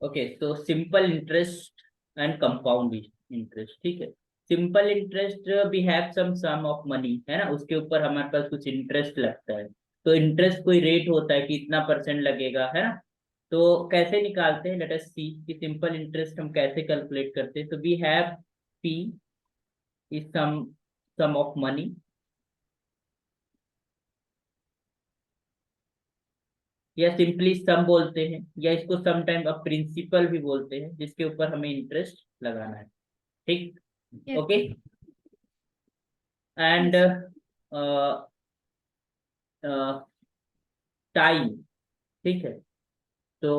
Okay, तो simple interest and compound interest, ठीक है। Simple interest we have sum of money, है ना, उसके ऊपर हमारे पास कुछ इंटरेस्ट लगता है। तो इंटरेस्ट कोई रेट होता है कि इतना परसेंट लगेगा, है ना। तो कैसे निकालते हैं, लेट अस सी कि सिंपल इंटरेस्ट हम कैसे कैलकुलेट करते हैं। तो we have P is sum of money, या सिंपली सम बोलते हैं, या इसको समटाइम अब प्रिंसिपल भी बोलते हैं, जिसके ऊपर हमें इंटरेस्ट लगाना है, ठीक। Yes. Okay, and yes. Time, ठीक है। तो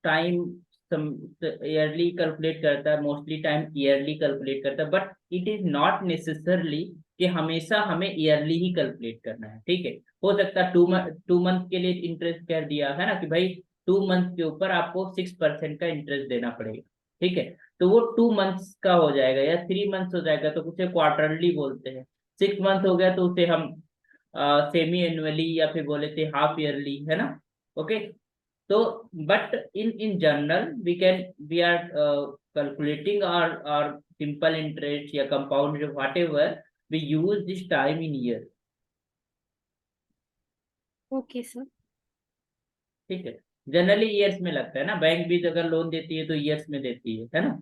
टाइम सम ईयरली कैलकुलेट करता है, मोस्टली टाइम ईयरली कैलकुलेट करता है, but it is not necessarily कि हमेशा हमें ईयरली ही कैलकुलेट करना है, ठीक है। हो सकता है 2 मंथ के लिए इंटरेस्ट कर दिया है ना, कि भाई 2 मंथ के ऊपर आपको 6% का इंटरेस्ट देना पड़ेगा, ठीक है। तो वो 2 मंथ्स का हो जाएगा या 3 मंथ्स हो जाएगा, तो उसे क्वार्टरली बोलते हैं। 6 मंथ हो गया तो उसे हम सेमी एनुअली या फिर बोले थे हाफ ईयरली, है ना। ओके, तो but in general we are calculating our simple interest या compound whatever, we use this time in year, okay sir. ठीक है। जनरली ईयर्स में लगता है ना, बैंक भी अगर लोन देती है तो ईयर्स में देती है ना।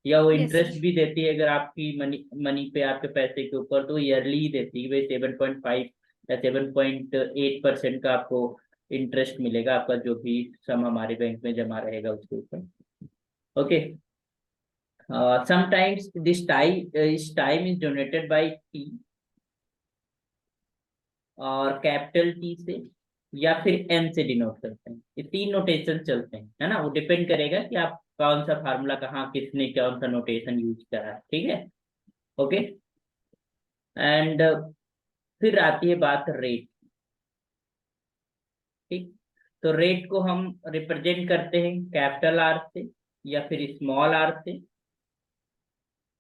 या वो यस सर। इंटरेस्ट भी देती है अगर आपकी मनी मनी पे, आपके पैसे के ऊपर, तो ईयरली ही देती है, भाई 7.5 या 7.8% का आपको इंटरेस्ट मिलेगा, आपका जो भी सम हमारे बैंक में जमा रहेगा उसके ऊपर। Okay, sometimes this time is donated by T और कैपिटल टी से, या फिर एम से डिनोट करते हैं। ये 3 नोटेशन चलते हैं, है ना। वो डिपेंड करेगा कि आप कौन सा फार्मूला कहाँ किसने कौन सा नोटेशन यूज करा है, ठीक है। ओके, एंड फिर आती है बात रेट, ठीक। तो रेट को हम रिप्रेजेंट करते हैं कैपिटल आर से या फिर स्मॉल आर से,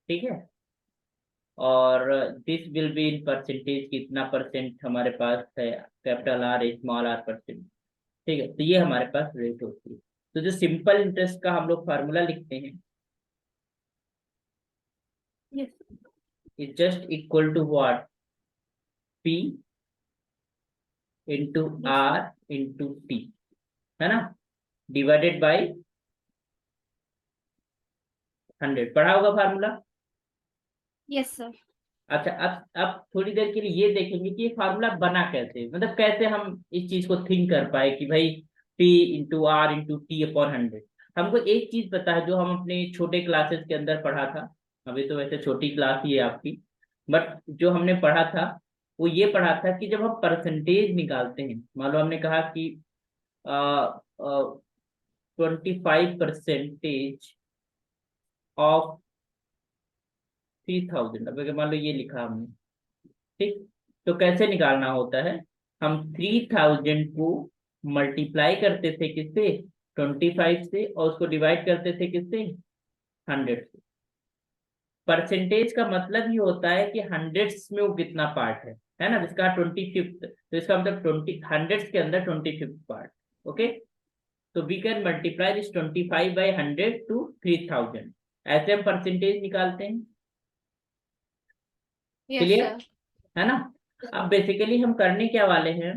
ठीक है। और this will be in percentage, कितना परसेंट हमारे पास है, capital R small are percent, ठीक है। तो ये हमारे पास रेट होती है। तो जो सिंपल इंटरेस्ट का हम लोग फार्मूला लिखते हैं, yes. Is just equal to what, P into yes. R into T, है ना, डिवाइडेड बाई 100। पढ़ा होगा फार्मूला। Yes sir. अच्छा, अब थोड़ी देर के लिए ये देखेंगे कि ये फार्मूला बना कैसे, मतलब कैसे हम इस चीज को थिंक कर पाए कि भाई P into R into T upon 100। हमको एक चीज पता है जो हम अपने छोटे क्लासेस के अंदर पढ़ा था, अभी तो वैसे छोटी क्लास ही है आपकी, बट जो हमने पढ़ा था वो ये पढ़ा था कि जब हम परसेंटेज निकालते हैं, मान लो हमने कहा कि 25% ऑफ 3000, अब अगर मान लो ये लिखा हमने, ठीक। तो कैसे निकालना होता है, हम 3000 को मल्टीप्लाई करते थे किससे, 25 से, और उसको डिवाइड करते थे किससे, 100 से। परसेंटेज का मतलब ही होता है कि हंड्रेड्स में वो कितना पार्ट है ना, जिसका 25th, तो इसका मतलब 20 हंड्रेड्स के अंदर 25th पार्ट। ओके, तो we can multiply this 25/100 to 3000, ऐसे हम परसेंटेज निकालते हैं। Yes clear, sir. है ना। अब बेसिकली हम करने क्या वाले हैं,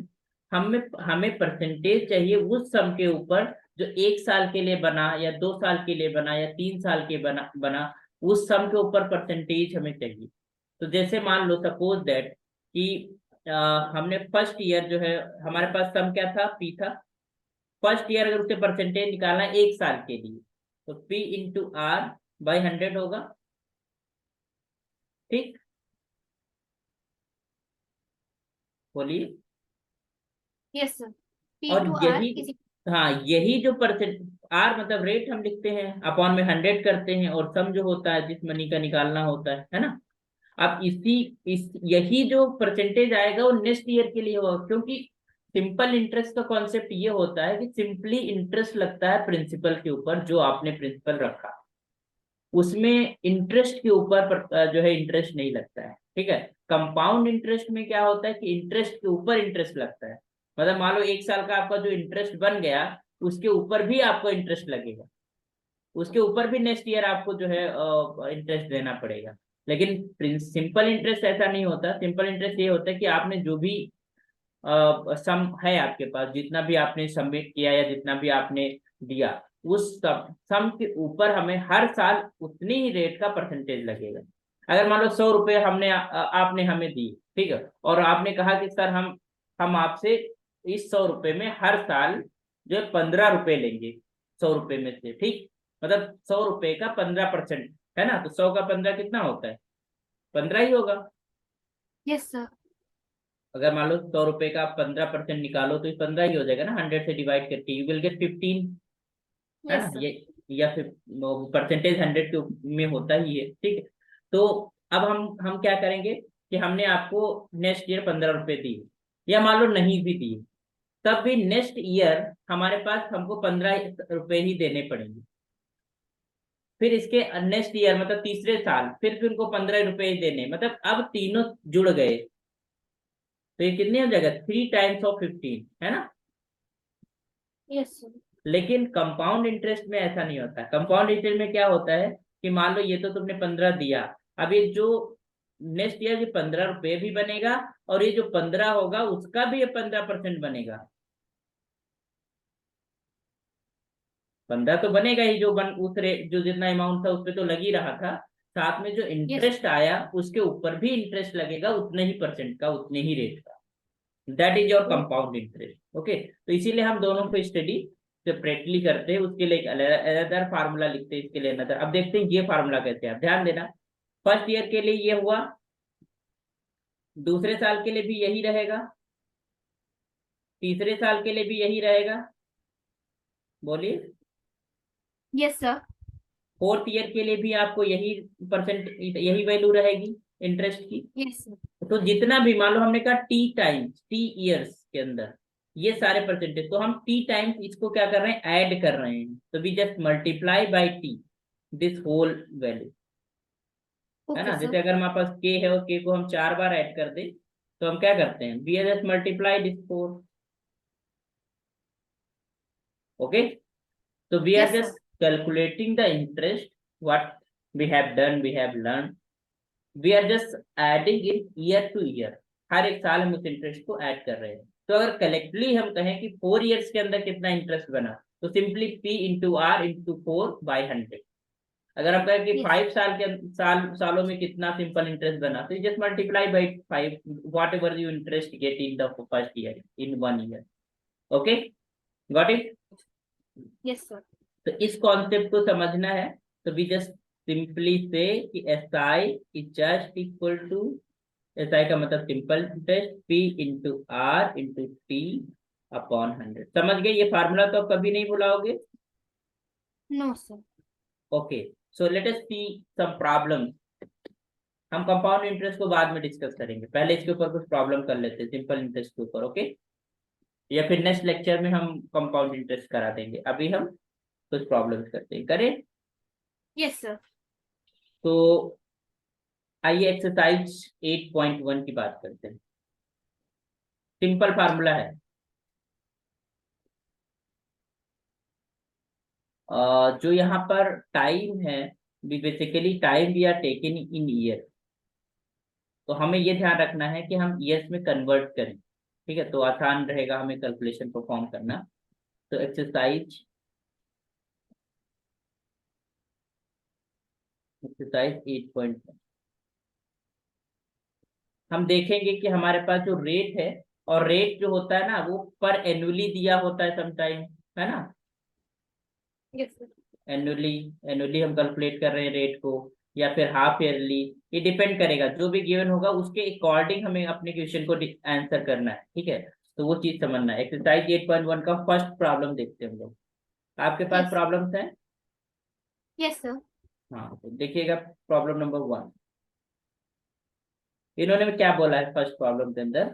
हमें हमें परसेंटेज चाहिए उस सम के ऊपर जो 1 साल के लिए बना, या 2 साल के लिए बना, या 3 साल के बना बना, उस सम के ऊपर परसेंटेज हमें चाहिए। तो जैसे मान लो सपोज दैट कि हमने फर्स्ट ईयर जो है, हमारे पास सम क्या था, पी था। फर्स्ट ईयर अगर उसे परसेंटेज निकालना है 1 साल के लिए, तो पी इंटू आर बाई 100 होगा, ठीक। बोलिए। Yes sir. पी और टू आर यही, इज। हाँ, यही जो परसेंट, आर मतलब रेट हम लिखते हैं, अपॉन में 100 करते हैं, और सम जो होता है जिस मनी का निकालना होता है ना। अब इस यही जो परसेंटेज आएगा वो नेक्स्ट ईयर के लिए होगा, क्योंकि सिंपल इंटरेस्ट का कॉन्सेप्ट ये होता है कि सिंपली इंटरेस्ट लगता है प्रिंसिपल के ऊपर, जो आपने प्रिंसिपल रखा, उसमें इंटरेस्ट के ऊपर जो है इंटरेस्ट नहीं लगता है, ठीक है। कंपाउंड इंटरेस्ट में क्या होता है कि इंटरेस्ट के ऊपर इंटरेस्ट लगता है। मतलब मान लो 1 साल का आपका जो इंटरेस्ट बन गया, उसके ऊपर भी आपको इंटरेस्ट लगेगा, उसके ऊपर भी नेक्स्ट ईयर आपको जो है इंटरेस्ट देना पड़ेगा। लेकिन सिंपल इंटरेस्ट ऐसा नहीं होता। सिंपल इंटरेस्ट ये होता है कि आपने जो भी सम है आपके पास, जितना भी आपने सबमिट किया या जितना भी आपने दिया, उस सम के ऊपर हमें हर साल उतनी ही रेट का परसेंटेज लगेगा। अगर मान लो 100 रुपये हमने आपने हमें दी, ठीक है, और आपने कहा कि सर हम आपसे इस 100 रुपये में हर साल जो है 15 रुपये लेंगे, 100 रुपये में से, ठीक, मतलब 100 रुपये का 15% है ना, तो 100 का 15 कितना होता है, 15 ही होगा। Yes sir. अगर मान लो 100 रुपये का 15% निकालो तो ये 15 ही हो जाएगा ना, 100 से डिवाइड करके यू विल गेट 15, है यस ना, सर। ये, या फिर परसेंटेज 100 के में होता ही है, ठीक है। तो अब हम क्या करेंगे कि हमने आपको नेक्स्ट ईयर 15 रुपये दिए, या मान लो नहीं भी दिए, तब भी नेक्स्ट ईयर हमारे पास हमको 15 रुपये ही देने पड़ेंगे। फिर इसके नेक्स्ट ईयर मतलब तीसरे साल फिर भी उनको 15 रुपये ही देने, मतलब अब तीनों जुड़ गए, तो ये कितने हो जाएगा, 3 टाइम्स ऑफ 15, है ना। Yes sir. लेकिन कंपाउंड इंटरेस्ट में ऐसा नहीं होता। कंपाउंड इंटरेस्ट में क्या होता है कि मान लो ये तो तुमने 15 दिया, अब ये जो नेक्स्ट ईयर ये 15 रुपये भी बनेगा, और ये जो 15 होगा उसका भी ये 15% बनेगा। 15 तो बनेगा ही, जो उस रेट जो जितना अमाउंट था उस पे तो लग ही रहा था, साथ में जो यस। इंटरेस्ट आया उसके ऊपर भी इंटरेस्ट लगेगा उतने ही परसेंट का, उतने ही रेट का। That is your O. Compound interest. Okay, तो इसीलिए हम दोनों को स्टडी सेपरेटली करते हैं, उसके लिए अनदर फार्मूला लिखते हैं, इसके लिए अनदर। अब देखते हैं ये फार्मूला कैसे है, आप ध्यान देना। फर्स्ट ईयर के लिए ये हुआ, दूसरे साल के लिए भी यही रहेगा, तीसरे साल के लिए भी यही रहेगा, बोलिए। Yes sir. फोर्थ ईयर के लिए भी आपको यही परसेंट, यही वैल्यू रहेगी इंटरेस्ट की। Yes sir. तो जितना भी मान लो हमने कहा टी ईयर्स के अंदर ये सारे परसेंटेज, तो हम टी टाइम्स इसको क्या कर रहे हैं, ऐड कर रहे हैं, तो we just multiply by T this whole value, है ओके ना। सर। जैसे अगर हमारे पास के है और के को हम 4 बार ऐड कर दें, तो हम क्या करते हैं, we just multiply this 4। Okay, so we are yes sir. just calculating the interest, what we have done, we have learned, we are just adding it year to year। हर एक साल हम उस इंटरेस्ट को ऐड कर रहे हैं। तो अगर कलेक्टली हम कहें कि 4 ईयर्स के अंदर कितना इंटरेस्ट बना, तो simply P into R into 4/100। अगर आप कहें कि यस। 5 साल के सालों में कितना सिंपल इंटरेस्ट बना, तो just multiply by 5 what ever you interest get in the first year, in 1 year. Okay, got it. Yes sir. तो इस कॉन्सेप्ट को समझना है, तो वी जस्ट सिंपली से कि S I is just equal to, S I का मतलब simple interest, P into R into T upon 100। समझ गए, ये फार्मूला तो आप कभी नहीं भुलाओगे। No sir. Okay, so let us see some problem. हम कंपाउंड इंटरेस्ट को बाद में डिस्कस करेंगे, पहले इसके ऊपर कुछ प्रॉब्लम कर लेते हैं सिंपल इंटरेस्ट के ऊपर। ओके, या फिर नेक्स्ट लेक्चर में हम कंपाउंड इंटरेस्ट करा देंगे, अभी हम कुछ प्रॉब्लम्स करते हैं, करें। Yes sir. तो आइए एक्सरसाइज 8.1 की बात करते हैं। सिंपल फार्मूला है। जो यहाँ पर टाइम है, basically time we are taken in year, तो हमें ये ध्यान रखना है कि हम ईयर्स में कन्वर्ट करें, ठीक है, तो आसान रहेगा हमें कैलकुलेशन परफॉर्म करना। तो एक्सरसाइज 8.1 हम देखेंगे कि हमारे पास जो रेट है, और रेट जो होता है ना वो पर एनुअली दिया होता है समटाइम, है ना। Yes sir. एनुअली, एनुअली हम कैलकुलेट कर रहे हैं रेट को, या फिर हाफ ईयरली, ये डिपेंड करेगा, जो भी गिवन होगा उसके अकॉर्डिंग हमें अपने क्वेश्चन को आंसर करना है, ठीक है। तो वो चीज समझना है। एक्सरसाइज 8.1 का फर्स्ट प्रॉब्लम देखते हैं हम लोग। आपके पास यस। प्रॉब्लम्स हैं। Yes sir. हाँ, तो देखिएगा प्रॉब्लम नंबर 1। इन्होंने क्या बोला है फर्स्ट प्रॉब्लम के अंदर,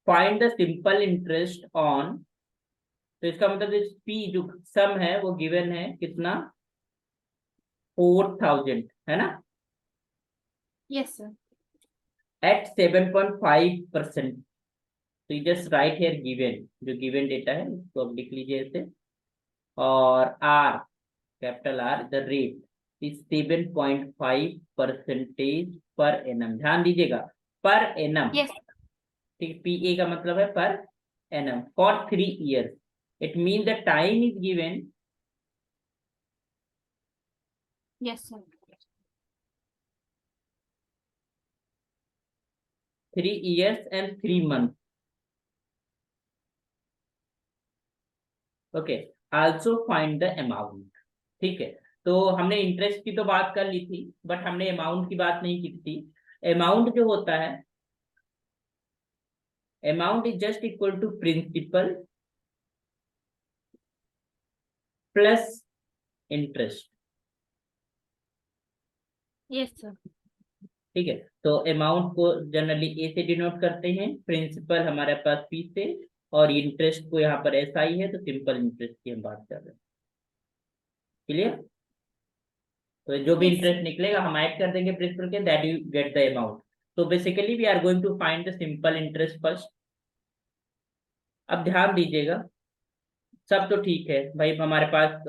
find the simple interest on, तो इसका मतलब पी जो सम है वो गिवन है कितना, 4000, है ना, यस सर। एट 7.5%। तो you just write here given, जो गिवन डेटा है उसको अब लिख लीजिए ऐसे, और R, capital R, the rate is 7.5% per annum. ध्यान दीजिएगा, पर एनम। Yes. ठीक, पीए का मतलब है per annum for 3 years। It mean the time is given Yes, sir. 3 years and 3 months। Okay, also find the amount. ठीक है, तो हमने इंटरेस्ट की तो बात कर ली थी, बट हमने अमाउंट की बात नहीं की थी। अमाउंट जो होता है, amount is just equal to principal plus interest. Yes, sir. ठीक है, तो अमाउंट को जनरली ए से डिनोट करते हैं, प्रिंसिपल हमारे पास पी से, और इंटरेस्ट को यहाँ पर एस आई है, तो सिंपल इंटरेस्ट की हम बात कर रहे हैं। क्लियर? तो जो भी Yes, sir. इंटरेस्ट निकलेगा हम ऐड कर देंगे प्रिंसिपल के, that you get the amount. तो basically we are going to find the simple interest first. अब ध्यान दीजिएगा, सब तो ठीक है भाई, हमारे पास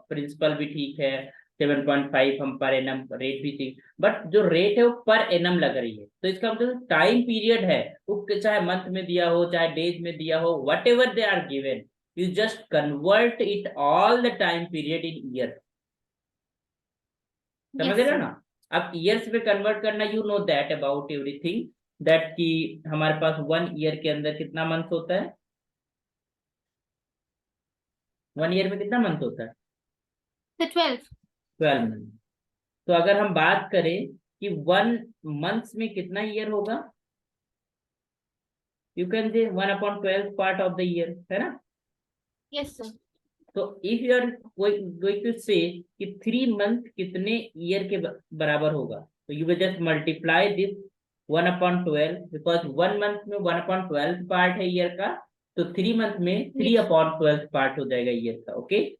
प्रिंसिपल भी ठीक है, 7.5 हम पर एनम रेट भी ठीक, बट जो रेट है वो पर एनम लग रही है। तो इसका मतलब टाइम पीरियड है, वो चाहे मंथ में दिया हो चाहे डेज में दिया हो, whatever they are given, you just convert it all the time period in year. समझ Yes, रहे हो sir. ना? अब ईयर्स में कन्वर्ट करना, you know that about everything, that कि हमारे पास 1 ईयर के अंदर कितना मंथ होता है? 1 ईयर में कितना मंथ होता है? The 12. 12 मंथ। तो अगर हम बात करें कि 1 मंथ में कितना ईयर होगा, you can say 1/12 part of the year, है ना? Yes, sir. तो if you are going to say कि 3 मंथ कितने ईयर के बराबर होगा, तो you will just multiply this 1/12, because 1 month में 1/12 पार्ट है ईयर का, तो 3 मंथ में Yes. 3/12 पार्ट हो जाएगा ईयर का। Okay,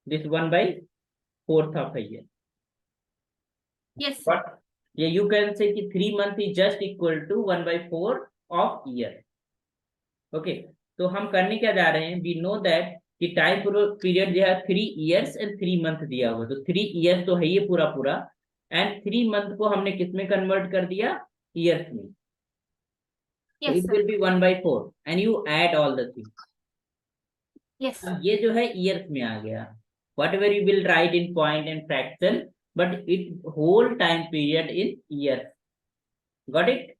this 1/4 of a year। Yes, sir. But yeah, you can say कि 3 month is just equal to 1/4 of year। Okay, तो हम करने क्या जा रहे हैं, वी नो दैट कि टाइम पीरियड जो है 3 years and 3 month दिया हुआ, तो 3 years तो है ये पूरा पूरा, एंड 3 month को हमने किस में कन्वर्ट कर दिया, ईयर्स में। तो Yes, it sir. Will be 1/4 and you add all the things. Yes, sir. अब ये जो है ईयर्स में आ गया, whatever you will write in point and fraction, but it whole time period in years. Got it?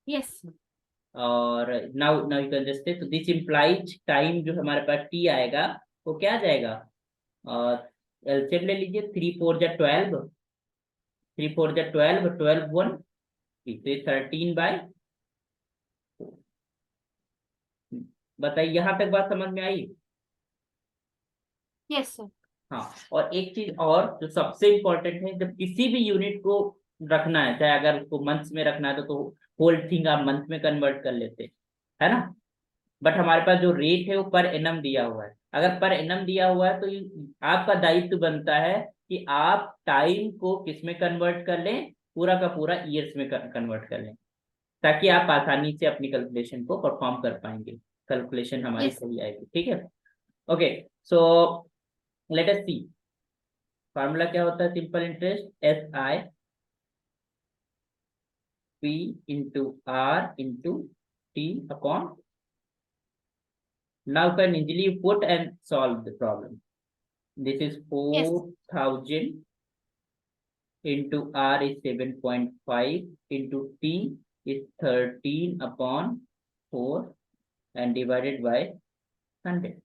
Yes, sir. और now now you can just say, तो this implies time जो हमारे पास टी आएगा वो क्या आ जाएगा, और एलसीएम ले लीजिए, 3 4 जा 12, 3 4 जा 12, 12 1, तो 13/। बताइए, यहाँ तक बात समझ में आई? Yes, sir. हाँ, और एक चीज और जो सबसे इम्पोर्टेंट है, जब किसी भी यूनिट को रखना है, चाहे अगर उसको मंथ्स में रखना है तो होल थिंग आप मंथ में कन्वर्ट कर लेते, है ना? बट हमारे पास जो रेट है वो पर एनम दिया हुआ है। अगर पर एनम दिया हुआ है तो आपका दायित्व बनता है कि आप टाइम को किस में कन्वर्ट कर लें, पूरा का पूरा ईयर्स में कन्वर्ट कर लें, ताकि आप आसानी से अपनी कैलकुलेशन को परफॉर्म कर पाएंगे, कैलकुलेशन हमारी Yes. सही आएगी। ठीक है, okay, so let us see, formula क्या होता है simple interest, S I P into R into T upon, now can easily put and solve the problem। This is Yes. 4,000 into R is 7.5 into T is 13/4 and divided by 100।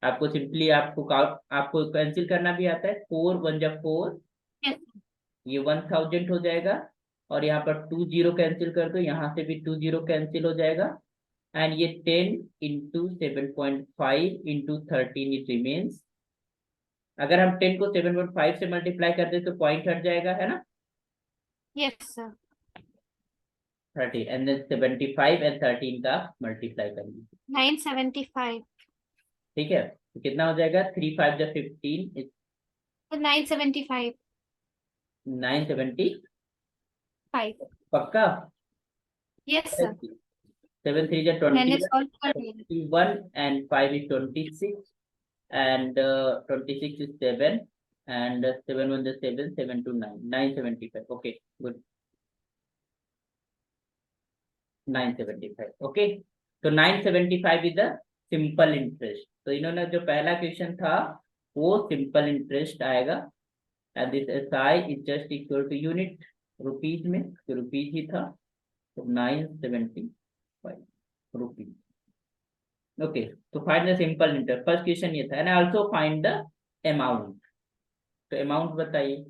आपको simply आपको cancel करना भी आता है, 4 1 जा 4, Yes. ये 1000 हो जाएगा, और यहाँ पर 2 0 कैंसिल कर दो, यहाँ से भी 2 0 कैंसिल हो जाएगा, एंड ये 10 इंटू 7.5 इंटू 13 इट रिमेन्स। अगर हम 10 को 7.5 से मल्टीप्लाई कर दे तो पॉइंट हट जाएगा, है ना? Yes, sir. 30 and then 75 and 13 का मल्टीप्लाई कर लीजिए। 975. ठीक है, तो कितना हो जाएगा, 3 5 जा 15, 975. 975। 5. पक्का? Yes, sir. 7 3 जा मैंने 21, सॉल्व कर दिया। 21 and 5 is 26 and 26 is 7 and 7 1 is 7, 7 to 9, 975. Okay, good. 975. Okay, तो 975 is the simple interest. तो इन्होंने जो पहला क्वेश्चन था वो सिंपल इंटरेस्ट आएगा and this SI is just equal to unit rupees में, तो रुपीज ही था, तो 975 रुपीज. ओके, तो find the simple interest, first question ये था and also find the amount. तो अमाउंट बताइए,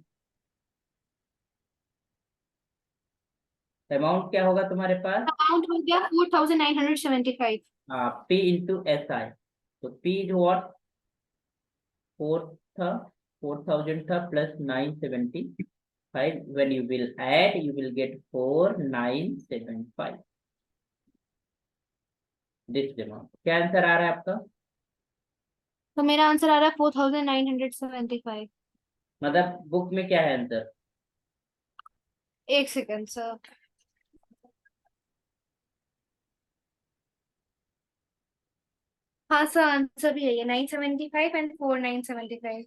अमाउंट क्या होगा तुम्हारे पास? अमाउंट हो गया 4975। हाँ, P इंटू एस आई. तो P इज व्हाट? 4 था, 4000 था plus 975. When you will add you will get 4975. This amount. क्या आंसर आ रहा है आपका? तो मेरा आंसर आ रहा है 4975। मतलब बुक में क्या है आंसर? एक सेकंड सर। हाँ सर, आंसर भी है ये 975 एंड 4975।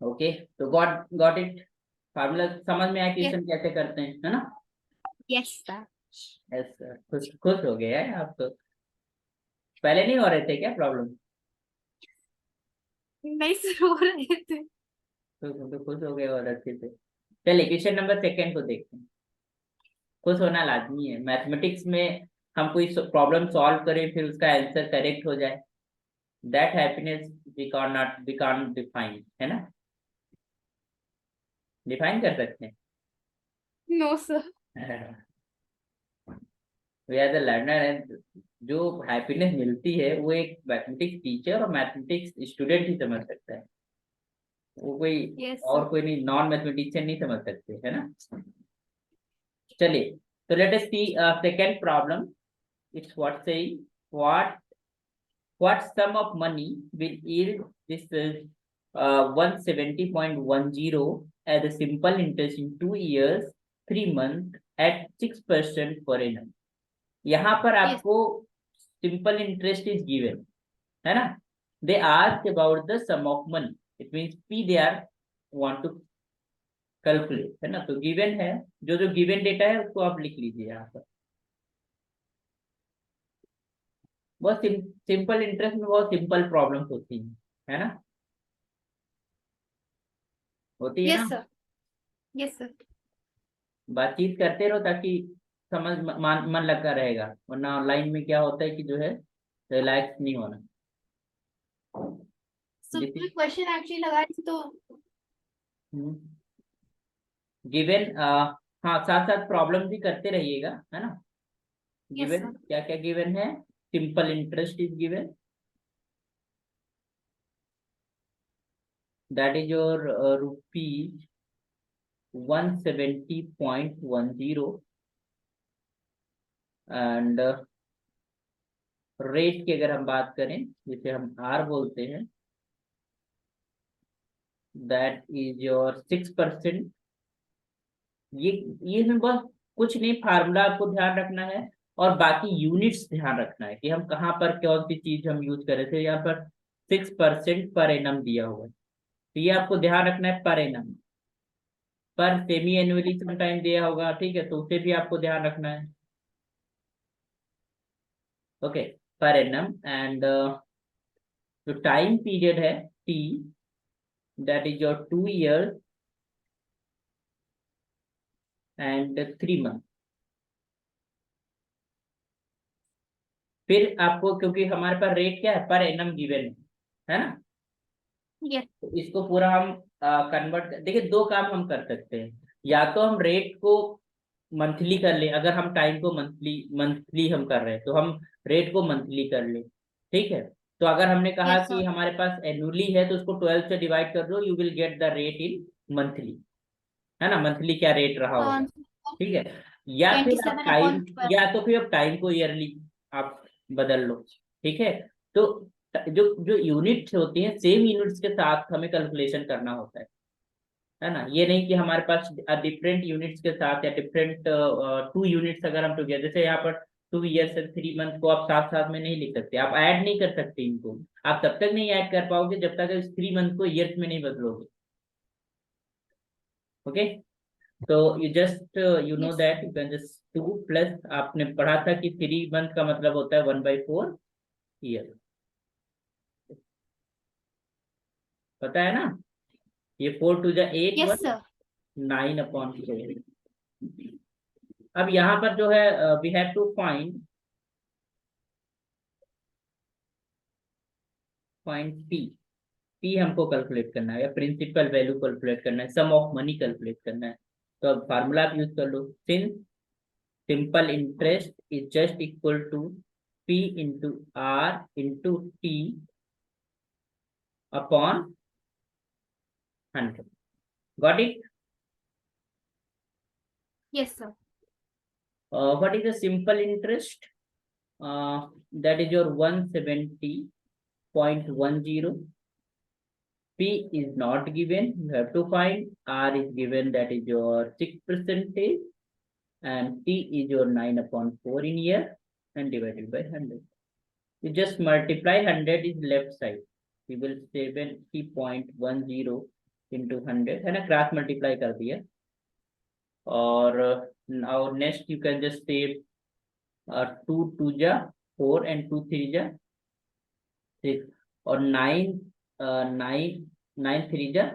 ओके, तो गॉट गॉट इट. फार्मूला समझ में आया, यस क्वेश्चन कैसे करते हैं, है ना? Yes sir. यस सर, खुश खुश हो गया है आप तो. पहले नहीं हो रहे थे क्या प्रॉब्लम? नहीं सर, हो रहे थे। तो खुश हो गए और अच्छे से. चलिए क्वेश्चन नंबर सेकेंड को देखते हैं. खुश होना लाजमी है मैथमेटिक्स में. हम कोई प्रॉब्लम सॉल्व करें फिर उसका आंसर करेक्ट हो जाए, that happiness we can't define, है ना? डिफाइन कर सकते हैं. No sir. We are the learner and जो हैप्पीनेस मिलती है वो एक मैथमेटिक्स टीचर और मैथमेटिक्स स्टूडेंट ही समझ सकता है. वो कोई यस और सर। कोई नहीं, नॉन मैथमेटिशियन नहीं समझ सकते, है ना? चलिए, तो let us see second problem. It's what say what sum of money will yield this 170.10 as a simple interest in 2 years 3 months at 6% per annum. यहाँ पर यस आपको सिंपल इंटरेस्ट इज गिवन, है ना? They ask about the sum of money, it means P they are want to calculate, है ना? तो given है, जो जो गिवन डेटा है उसको आप लिख लीजिए यहाँ पर. बहुत सिंपल इंटरेस्ट में बहुत सिंपल प्रॉब्लम्स होती हैं, है ना? होती है ना? Yes sir. Yes sir. बातचीत करते रहो ताकि समझ मन लगा रहेगा, वरना ऑनलाइन में क्या होता है कि जो है रिलैक्स नहीं होना. सर दिस मैं इज क्वेश्चन एक्चुअली लगा रही थी तो। गिवन. हाँ, साथ साथ प्रॉब्लम भी करते रहिएगा, है ना? Yes given sir. क्या क्या गिवन है? Simple interest is given, that is your rupees 170.10 and rate की अगर हम बात करें जिसे हम आर बोलते हैं, दैट इज योर 6%. ये इसमें बस कुछ नहीं, फार्मूला आपको ध्यान रखना है और बाकी यूनिट्स ध्यान रखना है कि हम कहाँ पर कौन सी चीज हम यूज कर रहे थे. यहाँ पर 6% पर एनम दिया हुआ है, तो ये आपको ध्यान रखना है. पर एनम, पर सेमी एनुअली समटाइम दिया होगा, ठीक है, तो उसे भी आपको ध्यान रखना है. ओके, पर एनम एंड जो टाइम पीरियड है T, that is your 2 years and 3 months. फिर आपको, क्योंकि हमारे पास रेट क्या है, पर एनम गिवन है ना, यस तो इसको पूरा हम कन्वर्ट, देखिए दो काम हम कर सकते हैं. या तो हम रेट को मंथली कर ले, अगर हम टाइम को मंथली मंथली हम कर रहे हैं तो हम रेट को मंथली कर ले, ठीक है? तो अगर हमने कहा यस कि सर। हमारे पास एनुअली है तो उसको 12 से डिवाइड कर दो, you will get the rate in monthly, है ना? मंथली क्या रेट रहा होगा, ठीक है? या ट्वेंटी फिर आप सेवन टाइम, अपॉन ट्वेल्व। या तो फिर आप टाइम को ईयरली आप बदल लो, ठीक है? तो जो जो यूनिट्स होती हैं सेम यूनिट्स के साथ हमें कैलकुलेशन करना होता है ना? ये नहीं कि हमारे पास डिफरेंट यूनिट्स के साथ या डिफरेंट 2 यूनिट्स अगर हम टुगेदर, जैसे यहाँ पर 2 ईयर्स और 3 मंथ को आप साथ साथ में नहीं लिख सकते, आप ऐड नहीं कर सकते इनको। आप तब तक नहीं ऐड कर पाओगे जब तक इस 3 मंथ को ईयर्स में नहीं बदलोगे। ओके, तो you just you know Yes. That you can just 2 plus, आपने पढ़ा था कि 3 मंथ का मतलब होता है 1/4 ईयर, पता है ना? ये 4 टू जा 8 Yes, 1, sir. 9/4। अब यहाँ पर जो है we have to find P. P हमको कैलकुलेट करना है, या प्रिंसिपल वैल्यू कैलकुलेट करना है, सम ऑफ मनी कैलकुलेट करना है। तो अब फार्मूला आप यूज कर लो, since simple interest is just equal to P into R into T upon 100। Got it? Yes, sir. What is the simple interest? That is your 170.10. P is not given, you have to find. R is given, that is your 6%, and T is your 9/4 in year, and divided by 100. You just multiply 100 is left side. You will 70.10 into 100 है ना, cross multiply कर दिया। और now next you can just say 2 2 जा 4 and 2 3 जा 6, और 9 9 3 जा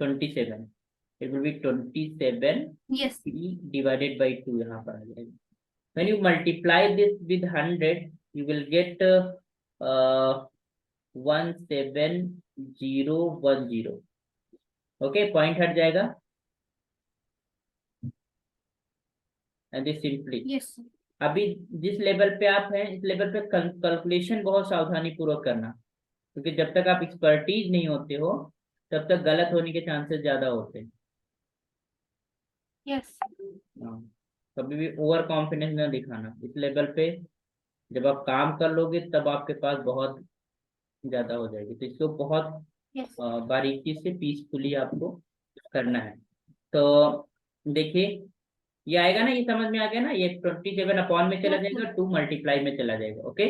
27। It will be 27 Yes. P divided by 2 यहाँ पर आ जाएगा। When you multiply this with 100, you will get 17010। Okay, point हट जाएगा। And this simply, Yes, sir. अभी जिस लेवल पे आप हैं इस लेवल पे कैलकुलेशन बहुत सावधानी पूर्वक करना, क्योंकि जब तक आप एक्सपर्टीज नहीं होते हो तब तक गलत होने के चांसेस ज्यादा होते हैं। Yes. हाँ, कभी भी ओवर कॉन्फिडेंस ना दिखाना। इस लेवल पे जब आप काम कर लोगे तब आपके पास बहुत ज्यादा हो जाएगी, तो इसको बहुत Yes. बारीकी से पीसफुली आपको करना है। तो देखिए, ये आएगा ना, ये समझ में आ गया ना, ये 27 अपॉन में चला Yes, sir. जाएगा, 2 मल्टीप्लाई में चला जाएगा। ओके,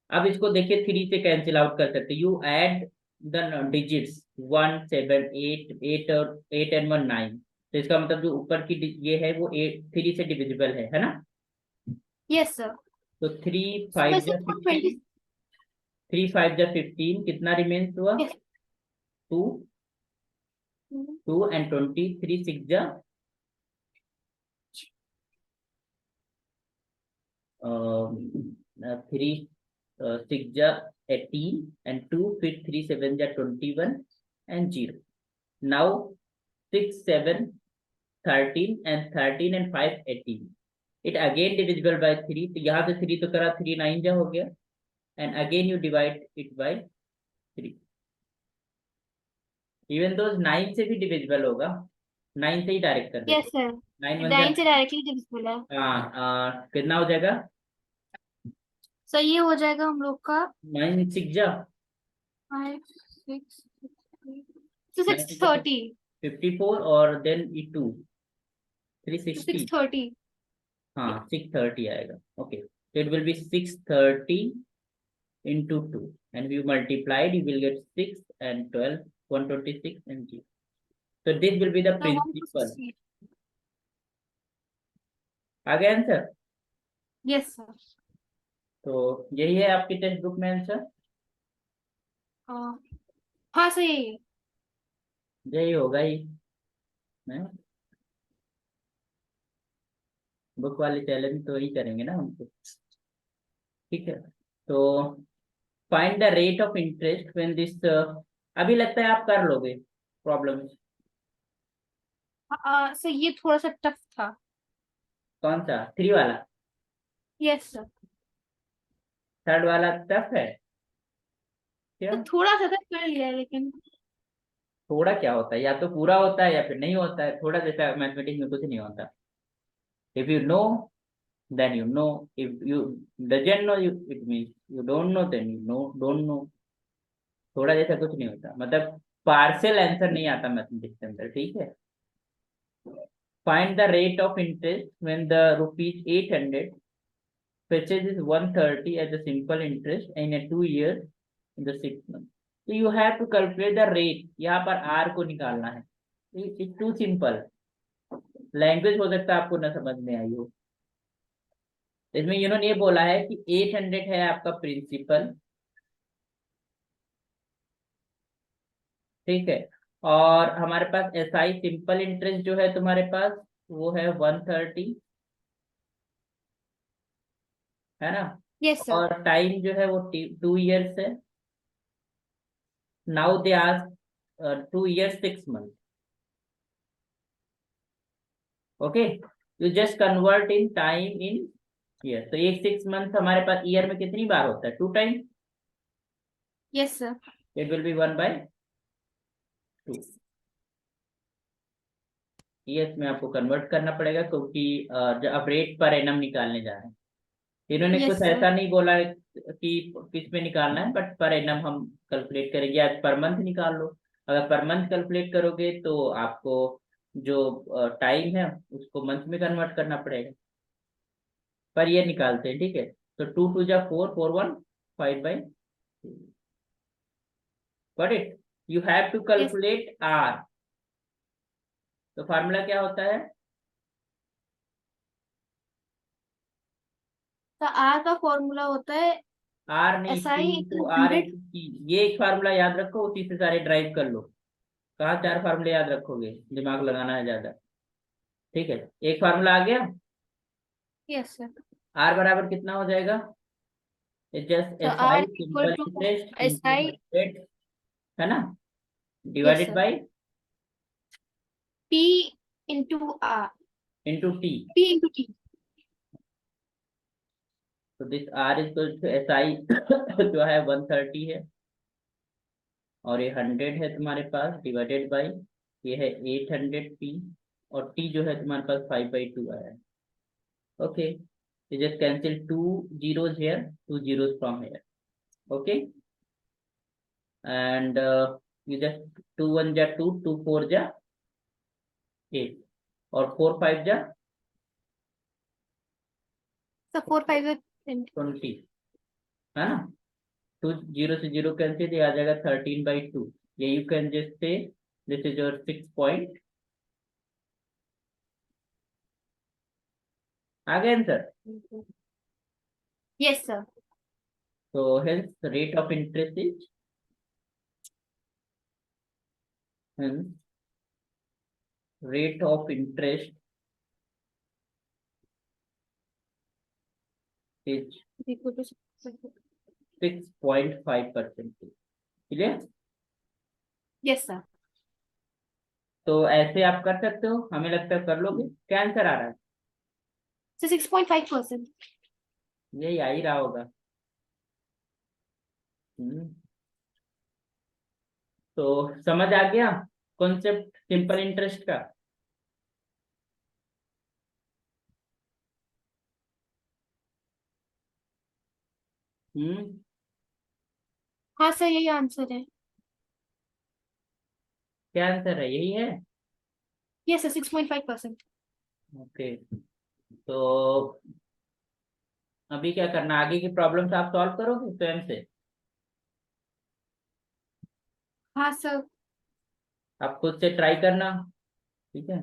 अब इसको देखिए 3 से कैंसिल आउट कर सकते, यू ऐड द डिजिट्स 1 7 8 8 और 8 एंड 1 9। तो इसका मतलब जो ऊपर की ये है वो 8 3 से डिविजिबल है ना? Yes, sir. तो 3 So 5 वैसे जा तो 15, 3 5 जा 15, कितना रिमेन्स हुआ? Yes. 2 2 and 20, 3 6 जा 3 6 जा 18 and 2, फिर 3 7 जा 21 and 0। Now 6 7 13 and 13 and 5 18। It again divisible by 3, तो यहाँ से 3 तो करा, 3 9 जा हो गया, and again you divide it by 3। Even though 9 से भी डिविजिबल होगा, 9 से ही डायरेक्ट कर Yes, देते। sir. 9 1 9 से डायरेक्टली डिविजिबल है। हाँ, कितना हो जाएगा? सो ये हो जाएगा हम लोग का 9 6 जा 5 6 तो 630 54, और देन ई 2 360। 630 हाँ 630 आएगा। Okay, so it will be 630 into 2, and you multiplied, you will get 6 and 12 126 and 0। so this will be the तो principal। 168। आ गया आंसर? Yes sir. तो यही है आपकी टेक्स्ट बुक में आंसर। हाँ सही है ये। यही होगा ही, बुक वाले चैलेंज तो वही करेंगे ना हमको। ठीक है, तो find the rate of interest when this, अभी लगता है आप कर लोगे प्रॉब्लम। सर ये थोड़ा सा टफ था। कौन सा, 3 वाला? Yes sir. 3rd वाला टफ है क्या? तो थोड़ा सा था, कर लिया लेकिन। थोड़ा क्या होता है, या तो पूरा होता है या फिर नहीं होता है। थोड़ा जैसा मैथमेटिक्स में कुछ नहीं होता। If you know then you know, if you doesn't know, you it means you don't know, then you know don't know। थोड़ा जैसा कुछ नहीं होता, मतलब पार्शियल आंसर नहीं आता मैथमेटिक्स के अंदर। ठीक है, Find the rate of interest when the rupees 800 purchases 130 as a simple interest in a 2 years in the 6 months. So you have to calculate the rate. यहाँ पर R को निकालना है. It's too simple. लैंग्वेज हो सकता है आपको ना समझ में आई हो. इसमें इन्होंने ये बोला है कि 800 है आपका प्रिंसिपल, ठीक है, और हमारे पास एसआई सिंपल इंटरेस्ट जो है तुम्हारे पास वो है 130, है ना, Yes, sir. और टाइम जो है वो 2 years है. Now they ask 2 years 6 months. Okay, you just convert in time in year. तो ये 6 months हमारे पास ईयर में कितनी बार होता है? 2 times. Yes, sir. It will be 1/2. Years में आपको कन्वर्ट करना पड़ेगा क्योंकि अब रेट पर एनम निकालने जा रहे हैं. इन्होंने Yes, कुछ sir. ऐसा नहीं बोला है कि किस में निकालना है, बट पर एनम हम कैलकुलेट करेंगे. आज पर मंथ निकाल लो. अगर पर मंथ कैलकुलेट करोगे तो आपको जो टाइम है उसको मंथ में कन्वर्ट करना पड़ेगा. पर ये निकालते हैं, ठीक है. तो 2 2 जा 4, 4 1 5/2. Got it. You have to Yes. Calculate R. तो फार्मूला क्या होता है? तो R का फॉर्मूला होता है आर नहीं, SI P equal to R 100. Into T. ये एक फार्मूला याद रखो, उसी से सारे ड्राइव कर लो. कहाँ 4 फार्मूले याद रखोगे? दिमाग लगाना है ज्यादा. ठीक है, एक फार्मूला आ गया. Yes, sir. आर बराबर कितना हो जाएगा? Just So S R I equal simple to interest into SI. 100, है ना, Yes, divided sir. By P into R. Into T. P into T. तो this R equal to S I जो है 130 है, और ये 100 है तुम्हारे पास, डिवाइडेड बाई ये है 800 पी, और टी जो है तुम्हारे पास 5/2 आया है. Okay, you just cancel 2 zeros here, 2 zeros from here. Okay, and you just 2 1 ja 2, 2 4 ja 8, और 4 5 ja So 4 5 is 20, है ना. 2 0 से 0 कैंसिल, ये आ जाएगा 13/2. ये you can just say this is your 6 point. आ गया answer. Yes, sir. So hence the rate of interest is, hence rate of interest is Equal to 6.5%. Clear? Yes, sir. तो ऐसे आप कर सकते हो, हमें लगता है कर लोगे. क्या आंसर आ रहा है? So 6.5%. यही आ ही रहा होगा. तो समझ आ गया कॉन्सेप्ट सिंपल इंटरेस्ट का? हम्म, हाँ सर, यही आंसर है. क्या आंसर है? यही है. Yes, sir. 6.5%. ओके, तो अभी क्या करना, आगे की प्रॉब्लम्स आप सॉल्व करोगे स्वयं से? हाँ सर. आप खुद से ट्राई करना, ठीक है.